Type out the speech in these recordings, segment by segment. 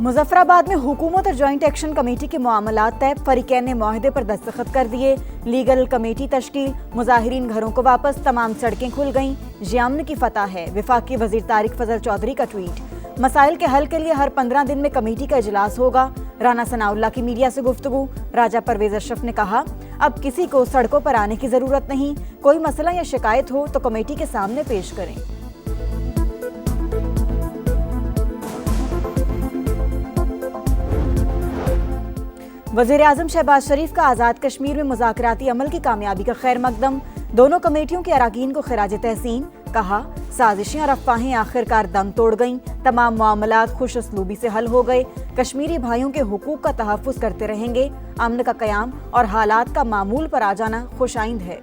मुजफ्फराबाद में हुकूमत और जॉइंट एक्शन कमेटी के मामलात तय, फरीकैन ने मुआहदे पर दस्तखत कर दिए। लीगल कमेटी तश्कील, मुजाहिरीन घरों को वापस, तमाम सड़कें खुल गईं, यमन की फतह है। वफाकी वजीर तारिक फजल चौधरी का ट्वीट। मसाइल के हल के लिए हर 15 दिन में कमेटी का इजलास होगा। राना सनाउल्लाह की मीडिया से गुफ्तगू। राजा परवेज अशरफ ने कहा, अब किसी को सड़कों पर आने की जरूरत नहीं, कोई मसला या शिकायत हो तो कमेटी के सामने पेश करें। वज़ीर-ए-आज़म शहबाज शरीफ का आज़ाद कश्मीर में मुज़ाकराती अमल की कामयाबी का खैर मकदम। दोनों कमेटियों के अरकान को खिराज तहसीन। कहा, साजिशें और अफवाहें आखिरकार दम तोड़ गईं, तमाम मामलात खुश उसलूबी से हल हो गए। कश्मीरी भाइयों के हुकूक का तहफ़्फ़ुज़ करते रहेंगे। अमन का क़याम और हालात का मामूल पर आ जाना खुशाइंद है।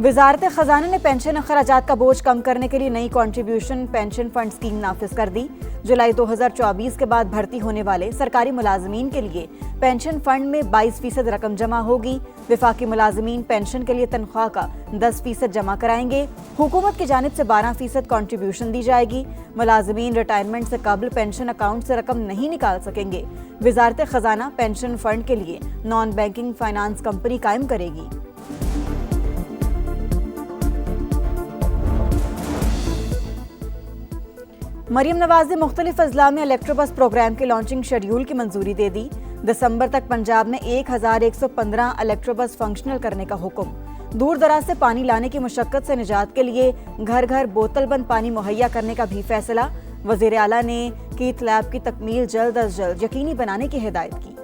वज़ारत ख़ज़ाना ने पेंशन अखराजात का बोझ कम करने के लिए नई कॉन्ट्रीब्यूशन पेंशन फंड स्कीम नाफिज कर दी। जुलाई 2024 के बाद भर्ती होने वाले सरकारी मुलाजमीन के लिए पेंशन फंड में 22% रकम जमा होगी। वफाकी मुलाजमीन पेंशन के लिए तनख्वाह का 10% जमा कराएंगे। हुकूमत की जानिब से 12% कॉन्ट्रीब्यूशन दी जाएगी। मुलाजमीन रिटायरमेंट से कबल पेंशन अकाउंट से रकम नहीं निकाल सकेंगे। वज़ारत ख़ज़ाना पेंशन फंड के लिए नॉन बैंकिंग फाइनेंस कंपनी कायम करेगी। मरीम नवाज ने मुख्तलिफ अजला में इलेक्ट्रोबस प्रोग्राम के लॉन्चिंग शेड्यूल की मंजूरी दे दी। दिसंबर तक पंजाब में 1115 इलेक्ट्रोबस फंक्शनल करने का हुक्म। दूर दराज से पानी लाने की मुशक्कत से निजात के लिए घर घर बोतल बंद पानी मुहैया करने का भी फैसला। वज़ीर आला ने कीथ लैब की तकमील जल्द अज जल्द यकीनी बनाने की हिदायत की।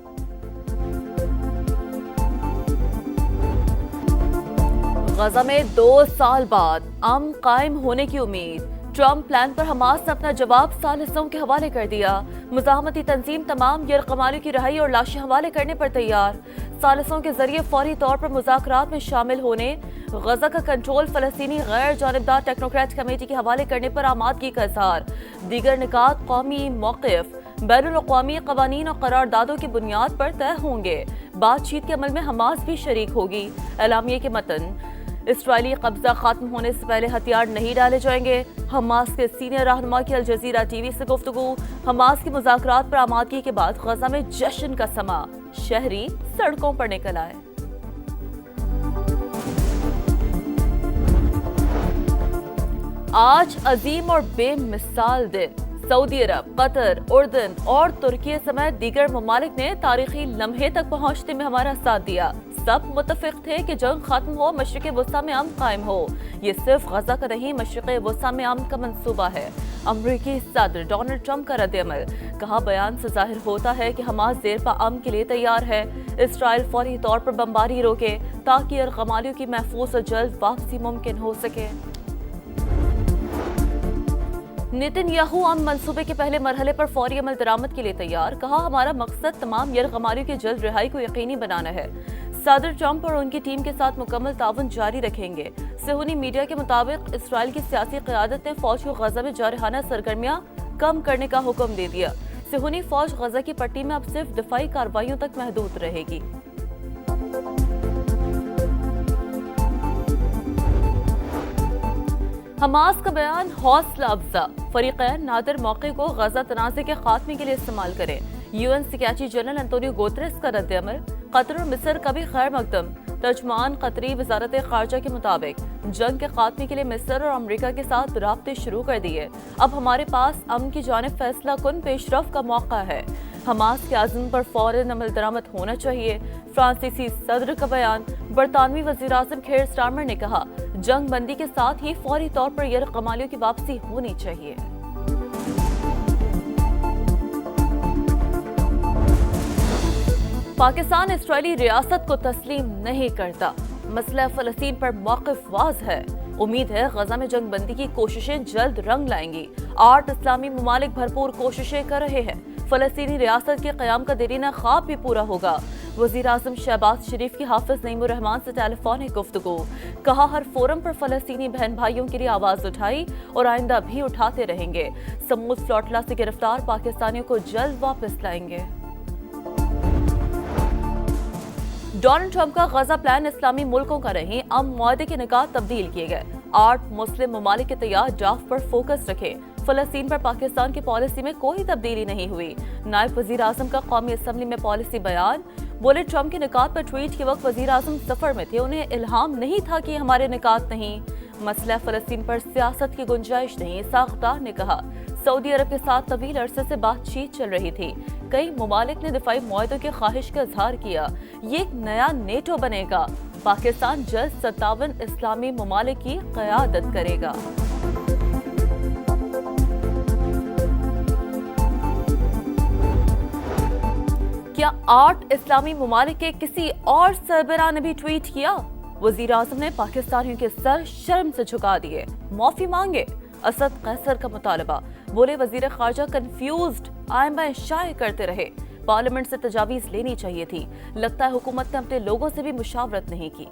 गजा में 2 साल बाद अमन कायम होने की उम्मीद। ट्रंप प्लान पर हमास ने अपना जवाब सालिसों के हवाले कर दिया। मुज़ाहमती तंजीम तमाम यरगमालियों की रिहाई और लाशें हवाले करने पर तैयार। सालिसों के जरिए फौरी तौर पर मुज़ाकरात में शामिल होने, गजा का कंट्रोल फलस्तीनी गैर जानिबदार टेक्नोक्रेट कमेटी के हवाले करने पर आमादगी का इज़हार। दीगर निकात कौमी मौक़िफ़, बैनुल-अक़वामी क़वानीन और करारदादों की बुनियाद पर तय होंगे। बातचीत के अमल में हमास भी शरीक होगी। एलामिये के मतन, इस्राएली कब्जा खत्म होने से पहले हथियार नहीं डाले जाएंगे। हमास के सीनियर रहनुमा की अल जज़ीरा टीवी से गुफ्तगू। हमास की मुज़ाकरात पर आमादगी के बाद गजा में जश्न का समा, शहरी सड़कों पर निकल आए। आज अजीम और बेमिसाल दिन। सऊदी अरब, कतर, उर्दन और तुर्की समेत दीगर ममालिक ने तारीखी लम्हे तक पहुंचने में हमारा साथ दिया। सब मुत्तफिक थे कि जंग खत्म हो, मशरिक़ वुस्ता में अमन कायम हो। ये सिर्फ गजा का नहीं, मशरिक़ वुस्ता में अमन का मंसूबा है। अमरीकी सदर डोनाल्ड ट्रंप का रद्द-ए-अमल। कहा, बयान से जाहिर होता है कि हमास देर पा अमन के लिए तैयार है। इसराइल फौरी तौर पर बमबारी रोके ताकि यरगमालियों की महफूज और जल्द वापसी मुमकिन हो सके। नेतन्याहू अमन मंसूबे के पहले मरहले पर फौरी अमल दरामद के लिए तैयार। कहा, हमारा मकसद तमाम यरगमालियों की जल्द रिहाई को यकीनी बनाना है। सदर ट्रंप और उनकी टीम के साथ मुकम्मल ताउन जारी रखेंगे। सेहूनी मीडिया के मुताबिक इसराइल की सियासी क़यादत ने फौज को गजा में जारहाना सरगर्मियां कम करने का हुक्म दे दिया। सेहूनी फौज गजा की पट्टी में अब सिर्फ दिफाई कार्रवाइयों तक महदूद रहेगी। हमास का बयान हौसला अफजा। फरीकैन नादिर मौके को गजा तनाज़े के खात्मे के लिए इस्तेमाल करें। UN secretary general Antonio Guterres का रद्द-ए-अमल। कतर और मिस्र का भी खैर मकदम। तर्जमान कतरी वजारत खारजा के मुताबिक जंग के खात्मे के लिए मिस्र और अमरीका के साथ राब्ते शुरू कर दिए। अब हमारे पास अमन की जानिब फैसला कुन पेशरफ का मौका है। हमास के आज़म पर फौरन अमल दरामद होना चाहिए। फ्रांसीसी सदर का बयान। बरतानवी वज़ीर-ए-आज़म कीर स्टारमर ने कहा, जंग बंदी के साथ ही फौरी तौर पर यरगमालियों की वापसी होनी चाहिए। पाकिस्तान इसराइली रियासत को तस्लीम नहीं करता। मसला फ़लस्तीन पर मौक़िफ़ वाज़ है। उम्मीद है गजा में जंग बंदी की कोशिशें जल्द रंग लाएंगी। 8 इस्लामी ममालिक भरपूर कोशिशें कर रहे हैं। फ़लस्तीनी रियासत के क़याम का देरीना ख्वाब भी पूरा होगा। वज़ीर-ए-आज़म शहबाज शरीफ की हाफिज़ नईमुर रहमान से टेलीफोनिक गुफ्तगू। कहा, हर फोरम पर फ़लस्तीनी बहन भाइयों के लिए आवाज़ उठाई और आइंदा भी उठाते रहेंगे। समूद फ्लोटला से गिरफ्तार पाकिस्तानियों को जल्द वापस लाएंगे। डोनाल्ड ट्रंप का गजा प्लान इस्लामी मुल्कों का नहीं, अमन मुआहदे के निकात तब्दील किए गए। 8 मुस्लिम ममालिक के तैयार ड्राफ्ट पर फोकस रखे। फलस्तीन पर पाकिस्तान की पॉलिसी में कोई तब्दीली नहीं हुई। नायब वजीर आजम का कौमी असम्बली में पॉलिसी बयान। बोले ट्रंप के निकात पर ट्वीट के वक्त वजीर आजम सफर में थे, उन्हें इल्हाम नहीं था कि हमारे निकात नहीं। मसला फलस्तीन पर सियासत की गुंजाइश नहीं, साख्तार ने कहा। सऊदी अरब के साथ तवील अरसे से बातचीत चल रही थी। कई ममालिक ने दिफाई मुआहदे की ख्वाहिश का इजहार किया। ये एक नया नेटो बनेगा। पाकिस्तान जल्द 57 इस्लामी ममालिक की क़यादत करेगा। क्या 8 इस्लामी ममालिक के किसी और सरबराह ने भी ट्वीट किया? वजीर आजम ने पाकिस्तानियों के सर शर्म से झुका दिए, माफी मांगे। असद कैसर का मुतालबा। बोले वजीर खारजा कंफ्यूज्ड आए बाएं शाये करते रहे। पार्लियामेंट से तजावीज लेनी चाहिए थी। लगता है हुकूमत ने अपने लोगों से भी मुशावरत नहीं की।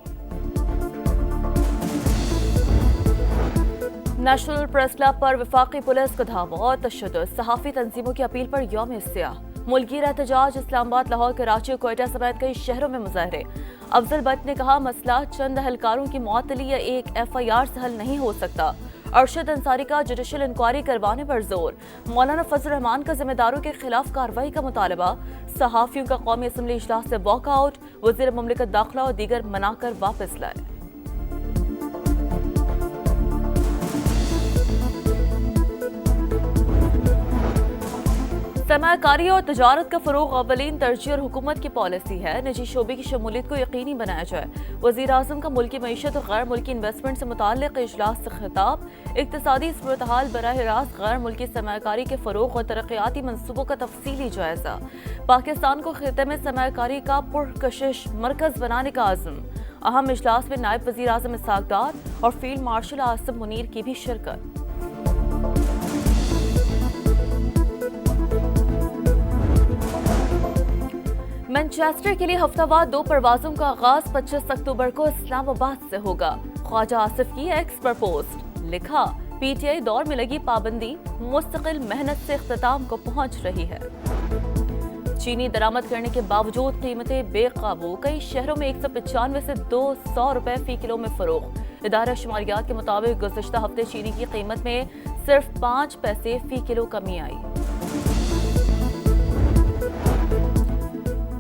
नेशनल प्रेस क्लब पर वफाकी पुलिस का धावा और तशद्दुद। सहाफी तंजीमों की अपील पर यौम इस्तिया। मुल्की एहतजाज। इस्लामाबाद, लाहौर, कराची, क्वेटा समेत कई शहरों में मुजाहरे। अफजल बट ने कहा मसला चंद अहलकारों की मुअत्तली या एक FIR से हल नहीं हो सकता। अरशद अंसारी का जुडिशल इंक्वायरी करवाने पर जोर। मौलाना फजल रहमान का जिम्मेदारों के खिलाफ कार्रवाई का मुतालबा। सहाफियों का कौमी असम्बली इजलास से वॉकआउट। वजीर मुमलिकत दाखिला और दीगर मनाकर वापस लाए। सरमायाकारी और तजारत का फरोग अवलीन तरजीह और हुकूमत की पॉलिसी है। निजी शोबे की शमूलियत को यकीनी बनाया जाए। वजीर आजम का मुल्की मईशत और गैर मुल्की इन्वेस्टमेंट से मुताल्लिक इजलास से खिताब। इक्तिसादी सूरत-ए-हाल बराह रास्त गैर मुल्की सरमायाकारी के फरोग और तरक्याती मंसूबों का तफसीली जायजा। पाकिस्तान को खिते में सरमायाकारी का पुरकशिश मरकज बनाने का आज़म। अहम इजलास में नायब वजीर आजम इसहाक डार और फील्ड मार्शल आसिम मुनीर की भी शिरकत। मैनचेस्टर के लिए हफ्तावार 2 परवाजों का आगाज 25 अक्टूबर को इस्लामाबाद से होगा। ख्वाजा आसिफ की एक्स पर पोस्ट। लिखा PTI दौर में लगी पाबंदी मुस्तकिल मेहनत से इख्तिताम को पहुंच रही है। चीनी दरामद करने के बावजूद कीमतें बेकाबू। कई शहरों में 195 से 200 रुपए फी किलो में फरोख्त। इदारा शुमारियात के मुताबिक गुज़श्ता हफ्ते चीनी की कीमत में सिर्फ 5 पैसे फी किलो कमी आई।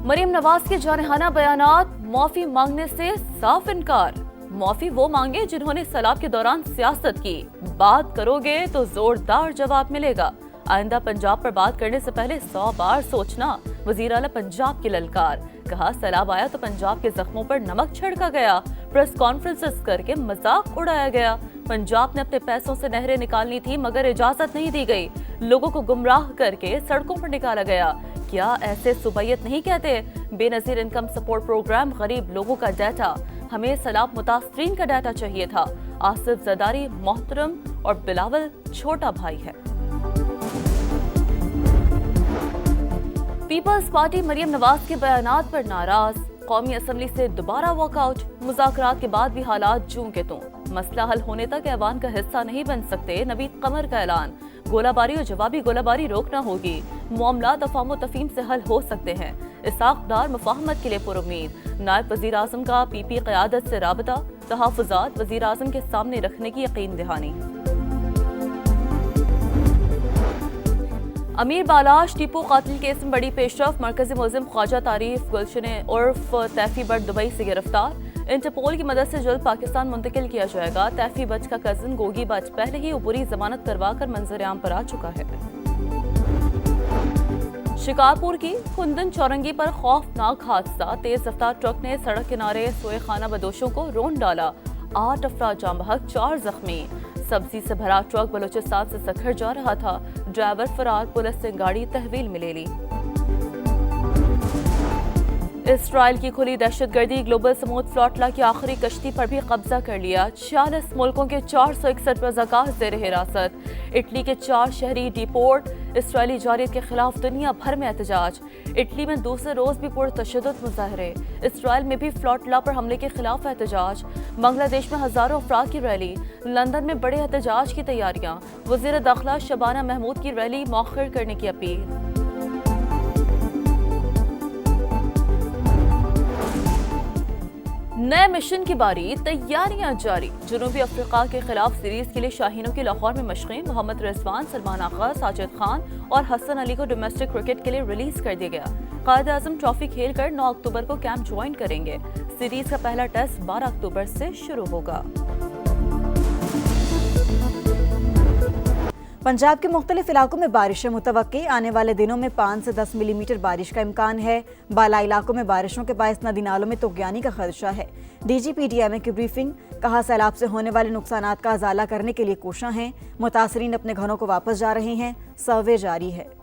मरीम नवाज के जानहाना बयानात। माफी मांगने से साफ इनकार। माफी वो मांगे जिन्होंने सैलाब के दौरान सियासत की। बात करोगे तो जोरदार जवाब मिलेगा। आइंदा पंजाब पर बात करने से पहले 100 बार सोचना। वजीर आला पंजाब की ललकार। कहा सैलाब आया तो पंजाब के जख्मों पर नमक छिड़का गया। प्रेस कॉन्फ्रेंसेस करके मजाक उड़ाया गया। पंजाब ने अपने पैसों से नहरें निकालनी थी मगर इजाजत नहीं दी गई। लोगों को गुमराह करके सड़कों पर निकाला गया। क्या ऐसे सुबैयत नहीं कहते? बेनजीर इनकम सपोर्ट प्रोग्राम, गरीब लोगों का डाटा। हमें सैलाब मुतासरीन का डाटा चाहिए था। आसिफ जरदारी मोहतरम और बिलावल छोटा भाई है। पीपल्स पार्टी मरियम नवाज के बयानात पर नाराज। कौमी असम्बली से दोबारा वॉकआउट। मुज़ाकरात के बाद भी हालात जूं के तूं। मसला हल होने तक ऐवान का हिस्सा नहीं बन सकते। नवीद कमर का ऐलान। गोलाबारी और जवाबी गोलाबारी रोकना होगी। मामलात अफ़ाम तफ़हीम से हल हो सकते हैं। इसहाक डार मुफाहमत के लिए पुरुम्मीद। नायब वज़ीर आज़म का PP क़यादत से राबता। तहफ़्फ़ुज़ात वज़ीर आज़म के सामने रखने की यकीन दहानी। अमीर बालाश टीपू कातिल केस में बड़ी पेशरफ। मरकजी मुलजिम ख्वाजा तारीफ गुलशन उर्फ तैफी बट दुबई से गिरफ्तार। इंटरपोल की मदद से जल्द पाकिस्तान मुंतकिल किया जाएगा। तैफी बट का कजन गोगी बट पहले ही उबूरी जमानत करवा कर मंजर-ए-आम पर आ चुका है। शिकारपुर की कुंदन चौरंगी पर खौफनाक हादसा। तेज रफ्तार ट्रक ने सड़क किनारे सोए खाना बदोशों को रोन डाला। 8 अफराद जाम बहक, 4 जख्मी। सब्जी से भरा ट्रक बलूचिस्तान से सखर जा रहा था। ड्राइवर फरार। पुलिस ने गाड़ी तहवील में ले ली। इसराइल की खुली दहशतगर्दी। ग्लोबल समूद फ्लॉटला की आखिरी कश्ती पर भी कब्जा कर लिया। 46 मुल्कों के 461 रज़ाकार ज़ेर हिरासत। इटली के 4 शहरी डिपोर्ट। इसराइली जारियत के खिलाफ दुनिया भर में एहतजाज। इटली में दूसरे रोज भी पुरतशद्दुद मुजाहरे। इसराइल में भी फ्लॉटला पर हमले के खिलाफ एहतजाज। बांग्लादेश में हजारों अफराद की रैली। लंदन में बड़े एहतजाज की तैयारियां। वज़ीर दाखिला शबाना महमूद की रैली मौखर करने की अपील। नए मिशन की बारी, तैयारियां जारी। जनूबी अफ्रीका के खिलाफ सीरीज के लिए शाहीनों की लाहौर में मशकें। मोहम्मद रिजवान, सलमान आगा, साजिद खान और हसन अली को डोमेस्टिक क्रिकेट के लिए रिलीज कर दिया गया। कायद-ए-आज़म ट्रॉफी खेलकर 9 अक्टूबर को कैंप ज्वाइन करेंगे। सीरीज का पहला टेस्ट 12 अक्टूबर से शुरू होगा। पंजाब के मुख्तलिफ इलाकों में बारिशें मुतवक्के। आने वाले दिनों में 5 से 10 मिलीमीटर बारिश का इम्कान है। बाला इलाकों में बारिशों के बायस नदी नालों में तुगयानी का खदशा है। DGPDMA की ब्रीफिंग। कहा, सैलाब से होने वाले नुकसानात का अजाला करने के लिए कोशां हैं। मुतासरीन अपने घरों को वापस जा रहे हैं। सर्वे जारी है।